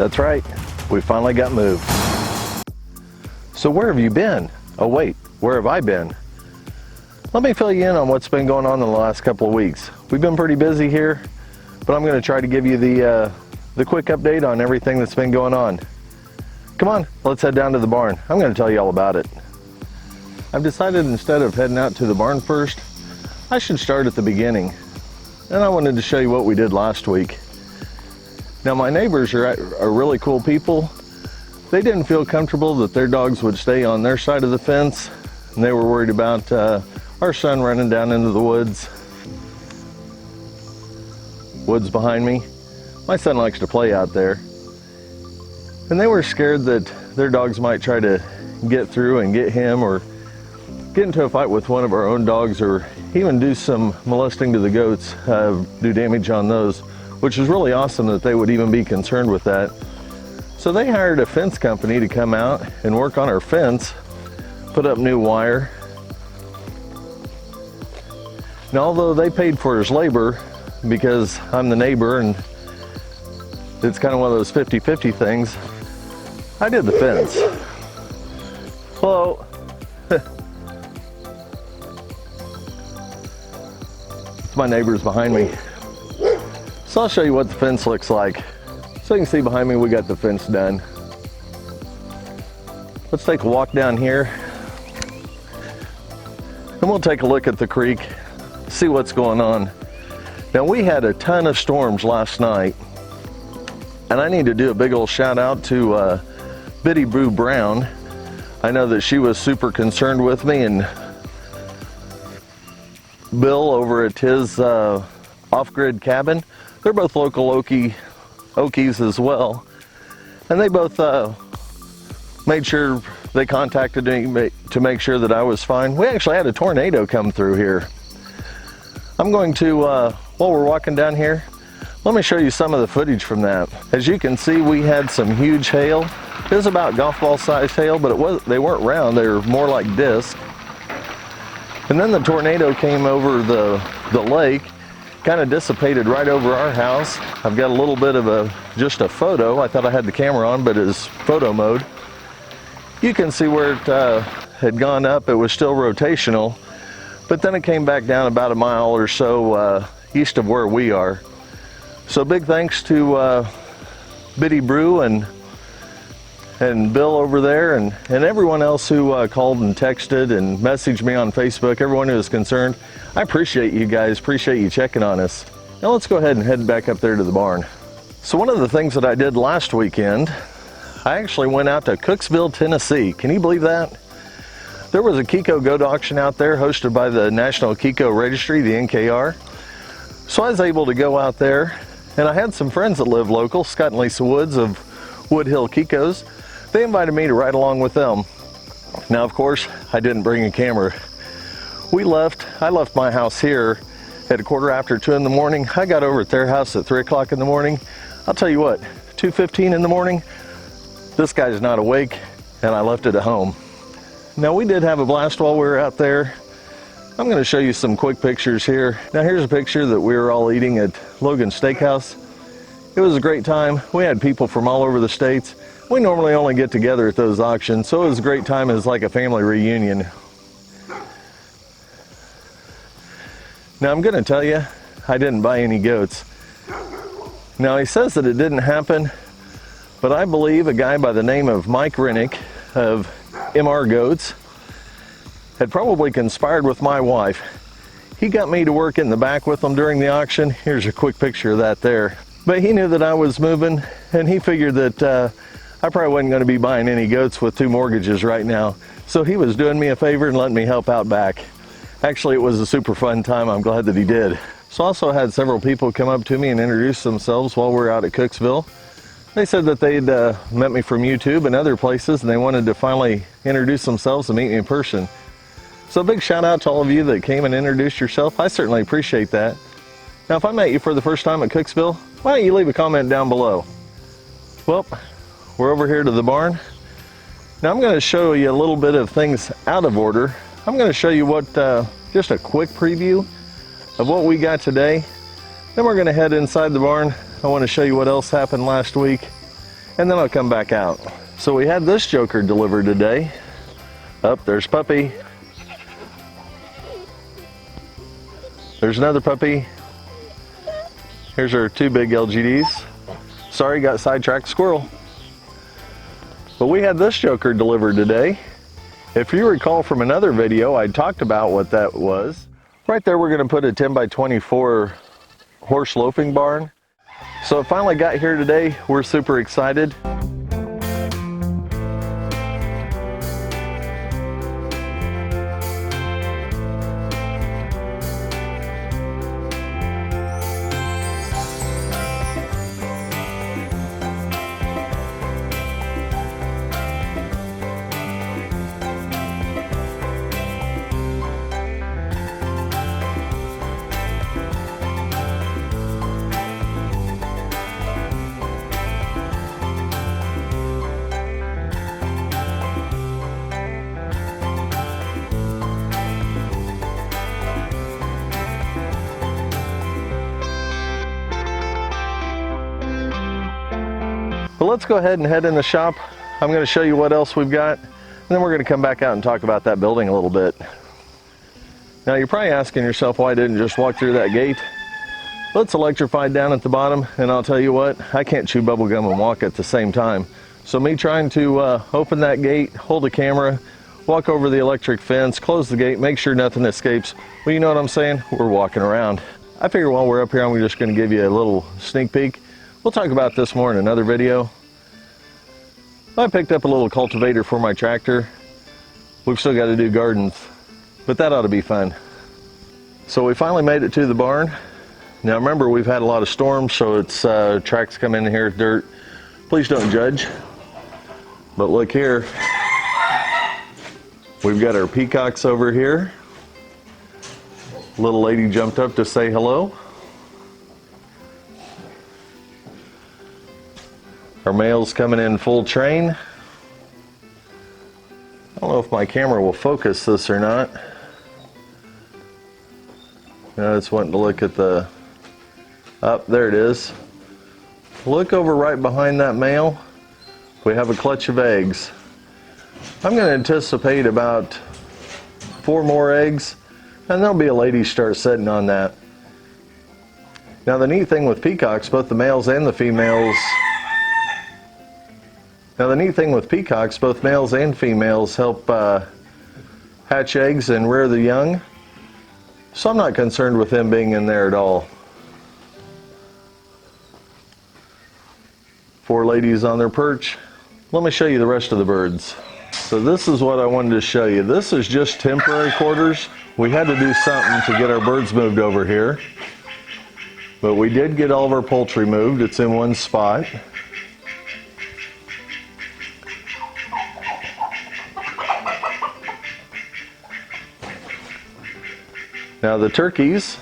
That's right, we finally got moved. So where have you been? Oh wait, where have I been? Let me fill you in on what's been going on in the last couple of weeks. We've been pretty busy here, but I'm going to try to give you the quick update on everything that's been going on. Come on, let's head down to the barn. I'm going to tell you all about it. I've decided instead of heading out to the barn first, I should start at the beginning. And I wanted to show you what we did last week. Now my neighbors are really cool people. They didn't feel comfortable that their dogs would stay on their side of the fence, and they were worried about our son running down into the woods behind me. My son likes to play out there. And they were scared that their dogs might try to get through and get him, or get into a fight with one of our own dogs, or even do some molesting to the goats, do damage on those, which is really awesome that they would even be concerned with that. So they hired a fence company to come out and work on our fence, put up new wire. And although they paid for his labor, because I'm the neighbor and it's kind of one of those 50-50 things, I did the fence. Hello. It's my neighbors behind me. So I'll show you what the fence looks like. So you can see behind me we got the fence done. Let's take a walk down here and we'll take a look at the creek, see what's going on. Now we had a ton of storms last night, and I need to do a big old shout out to Bity Boo Brown. I know that she was super concerned with me, and Bill over at his OffGrid cabin, they're both local Okies as well, and they both made sure they contacted me to make sure that I was fine. We actually had a tornado come through here. I'm going to, while we're walking down here, let me show you some of the footage from that. As you can see, we had some huge hail. It was about golf ball sized hail, but they weren't round, they were more like disc. And then the tornado came over the lake, kind of dissipated right over our house. I've got a little bit of just a photo. I thought I had the camera on, but it's photo mode. You can see where it had gone up. It was still rotational, but then it came back down about a mile or so east of where we are. So big thanks to Bity Brew and Bill over there, and everyone else who called and texted and messaged me on Facebook, everyone who was concerned. I appreciate you guys, appreciate you checking on us. Now let's go ahead and head back up there to the barn. So one of the things that I did last weekend, I actually went out to Cooksville, Tennessee. Can you believe that? There was a Kiko goat auction out there hosted by the National Kiko Registry, the NKR. So I was able to go out there, and I had some friends that live local, Scott and Lisa Woods of Woodhill Kikos. They invited me to ride along with them. Now, of course, I didn't bring a camera. I left my house here at 2:15 in the morning. I got over at their house at 3 o'clock in the morning. I'll tell you what, 2:15 in the morning, this guy's not awake, and I left it at home. Now, we did have a blast while we were out there. I'm going to show you some quick pictures here. Now, here's a picture that we were all eating at Logan's Steakhouse. It was a great time. We had people from all over the states. We normally only get together at those auctions, so it was a great time. It was like a family reunion. Now I'm going to tell you, I didn't buy any goats. Now he says that it didn't happen, but I believe a guy by the name of Mike Rennick of MR Goats had probably conspired with my wife. He got me to work in the back with him during the auction. Here's a quick picture of that there. But he knew that I was moving, and he figured that I probably wasn't going to be buying any goats with 2 mortgages right now. So he was doing me a favor and letting me help out back. Actually, it was a super fun time. I'm glad that he did. So I also had several people come up to me and introduce themselves while we were out at Cooksville. They said that they'd met me from YouTube and other places, and they wanted to finally introduce themselves and meet me in person. So a big shout out to all of you that came and introduced yourself. I certainly appreciate that. Now, if I met you for the first time at Cooksville, why don't you leave a comment down below? Well, we're over here to the barn. Now I'm going to show you a little bit of things out of order. I'm going to show you what, just a quick preview of what we got today. Then we're going to head inside the barn. I want to show you what else happened last week. and then I'll come back out. So we had this joker delivered today. There's puppy. There's another puppy. Here's our 2 big LGDs. Sorry, got sidetracked, squirrel. But we had this joker delivered today. If you recall from another video, I talked about what that was. Right there, we're gonna put a 10 by 24 horse loafing barn. So it finally got here today. We're super excited. But let's go ahead and head in the shop. I'm going to show you what else we've got, and then we're going to come back out and talk about that building a little bit. Now you're probably asking yourself why I didn't just walk through that gate. Well, it's electrified down at the bottom, and I'll tell you what, I can't chew bubble gum and walk at the same time. So me trying to open that gate, hold the camera, walk over the electric fence, close the gate, make sure nothing escapes. Well, you know what I'm saying? We're walking around. I figure while we're up here, I'm just going to give you a little sneak peek. We'll talk about this more in another video. I picked up a little cultivator for my tractor. We've still got to do gardens, but that ought to be fun. So we finally made it to the barn. Now remember, we've had a lot of storms, so it's tracks come in here, dirt. Please don't judge. But look here. We've got our peacocks over here. Little lady jumped up to say hello. Our male's coming in full train. I don't know if my camera will focus this or not. Now it's wanting to look at the, there it is. Look over right behind that male. We have a clutch of eggs. I'm going to anticipate about 4 more eggs, and there'll be a lady start sitting on that. Now the neat thing with peacocks, both the males and the females, both males and females help hatch eggs and rear the young. So I'm not concerned with them being in there at all. 4 ladies on their perch. Let me show you the rest of the birds. So this is what I wanted to show you. This is just temporary quarters. We had to do something to get our birds moved over here. But we did get all of our poultry moved. It's in one spot. Now the turkeys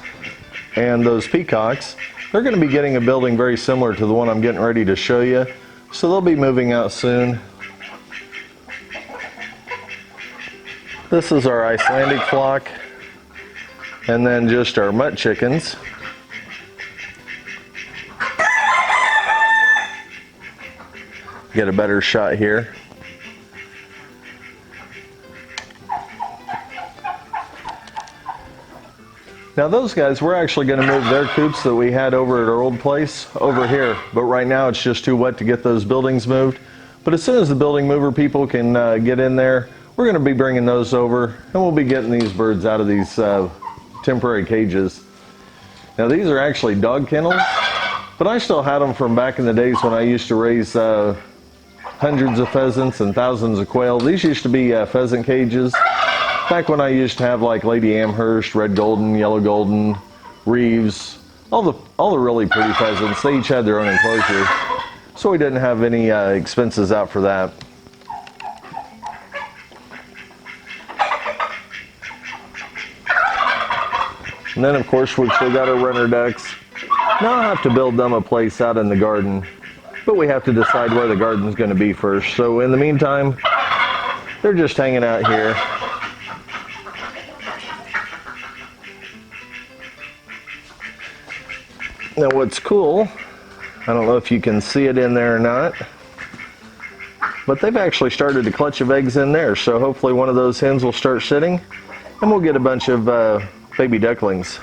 and those peacocks, they're going to be getting a building very similar to the one I'm getting ready to show you. So they'll be moving out soon. This is our Icelandic flock, and then just our mutt chickens. Get a better shot here. Now those guys, we're actually going to move their coops that we had over at our old place over here, but right now it's just too wet to get those buildings moved. But as soon as the building mover people can get in there, we're going to be bringing those over, and we'll be getting these birds out of these temporary cages. Now these are actually dog kennels, but I still had them from back in the days when I used to raise hundreds of pheasants and thousands of quail. These used to be pheasant cages. Back when I used to have like Lady Amherst, red golden, yellow golden, Reeves, all the really pretty pheasants. They each had their own enclosure, so we didn't have any expenses out for that. And then of course we've still got our runner ducks. Now I'll have to build them a place out in the garden, but we have to decide where the garden's going to be first. So in the meantime, they're just hanging out here. Now what's cool, I don't know if you can see it in there or not, but they've actually started a clutch of eggs in there, so hopefully one of those hens will start sitting and we'll get a bunch of baby ducklings.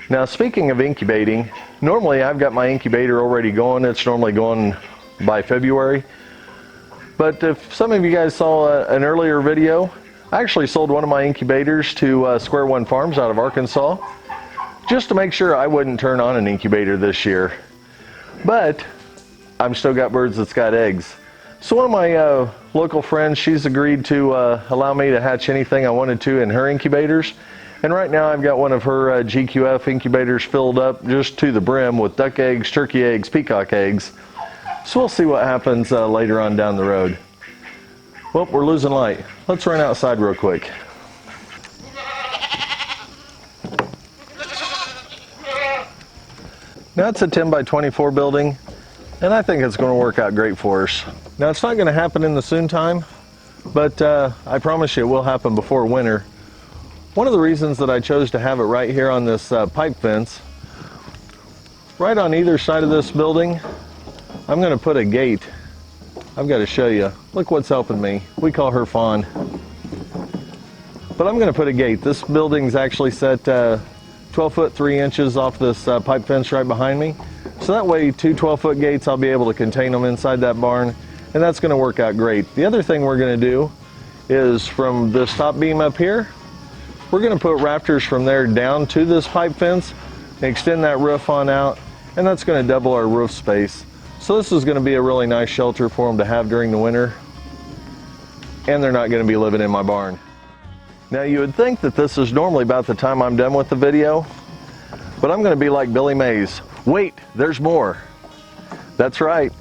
Now, speaking of incubating, normally I've got my incubator already going. It's normally going by February. But if some of you guys saw an earlier video, I actually sold one of my incubators to Square One Farms out of Arkansas, just to make sure I wouldn't turn on an incubator this year. But I've still got birds that's got eggs. So one of my local friends, she's agreed to allow me to hatch anything I wanted to in her incubators. And right now I've got one of her GQF incubators filled up just to the brim with duck eggs, turkey eggs, peacock eggs. So we'll see what happens later on down the road. Well, we're losing light. Let's run outside real quick. Now it's a 10 by 24 building, and I think it's going to work out great for us. Now it's not going to happen in the soon time, but I promise you it will happen before winter. One of the reasons that I chose to have it right here on this pipe fence, right on either side of this building, I'm going to put a gate. I've got to show you. Look what's helping me. We call her Fawn. But I'm going to put a gate. This building's actually set 12 foot 3 inches off this pipe fence right behind me. So that way 2 12-foot gates, I'll be able to contain them inside that barn, and that's going to work out great. The other thing we're going to do is from this top beam up here, we're going to put rafters from there down to this pipe fence and extend that roof on out, and that's going to double our roof space. So this is going to be a really nice shelter for them to have during the winter, and they're not going to be living in my barn. Now you would think that this is normally about the time I'm done with the video, but I'm going to be like Billy Mays. Wait, there's more. That's right,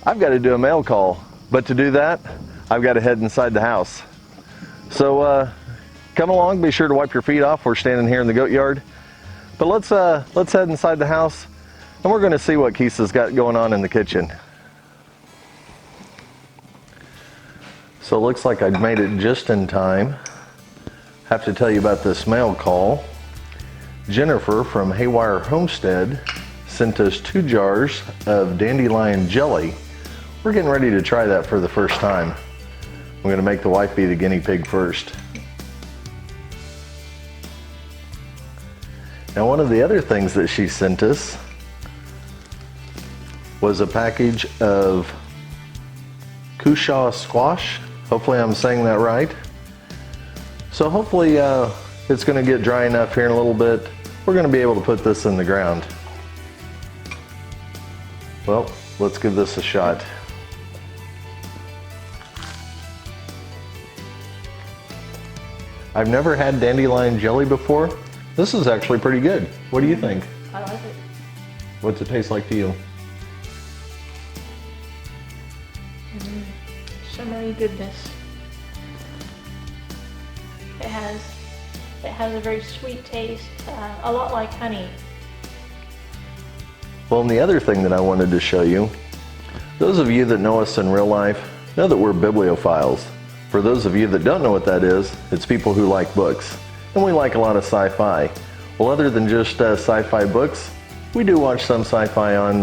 I've got to do a mail call, but to do that, I've got to head inside the house. So come along, be sure to wipe your feet off. We're standing here in the goat yard, but let's head inside the house, and we're going to see what Kisa's got going on in the kitchen. So it looks like I made it just in time. Have to tell you about this mail call. Jennifer from Haywire Homestead sent us 2 jars of dandelion jelly. We're getting ready to try that for the first time. I'm going to make the wife be the guinea pig first. Now, one of the other things that she sent us was a package of cushaw squash. Hopefully I'm saying that right. So hopefully it's going to get dry enough here in a little bit. We're going to be able to put this in the ground. Well, let's give this a shot. I've never had dandelion jelly before. This is actually pretty good. What do you think? I like it. What's it taste like to you? Summery goodness. It has a very sweet taste, a lot like honey. Well, and the other thing that I wanted to show you, those of you that know us in real life know that we're bibliophiles. For those of you that don't know what that is, it's people who like books. And we like a lot of sci-fi. Well, other than just sci-fi books, we do watch some sci-fi on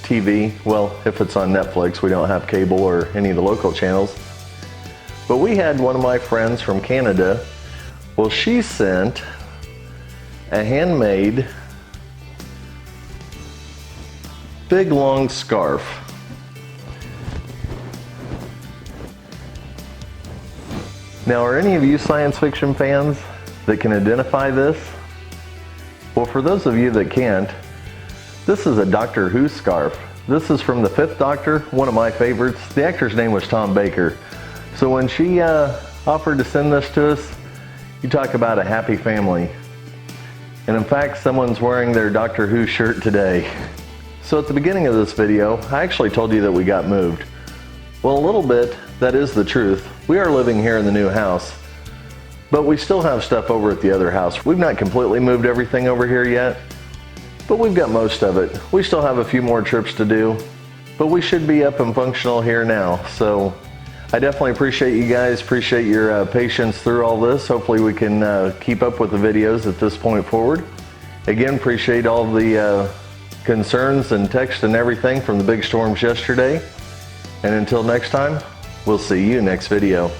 TV. Well, if it's on Netflix, we don't have cable or any of the local channels. But we had one of my friends from Canada. Well, she sent a handmade big long scarf. Now, are any of you science fiction fans that can identify this? Well, for those of you that can't, this is a Doctor Who scarf. This is from the 5th Doctor, one of my favorites. The actor's name was Tom Baker. So when she offered to send this to us, you talk about a happy family. And in fact, someone's wearing their Doctor Who shirt today. So at the beginning of this video, I actually told you that we got moved. Well, a little bit, that is the truth. We are living here in the new house, but we still have stuff over at the other house. We've not completely moved everything over here yet, but we've got most of it. We still have a few more trips to do, but we should be up and functional here now. So I definitely appreciate you guys, appreciate your patience through all this. Hopefully we can keep up with the videos at this point forward. Again, appreciate all the concerns and text and everything from the big storms yesterday. And until next time, We'll see you next video.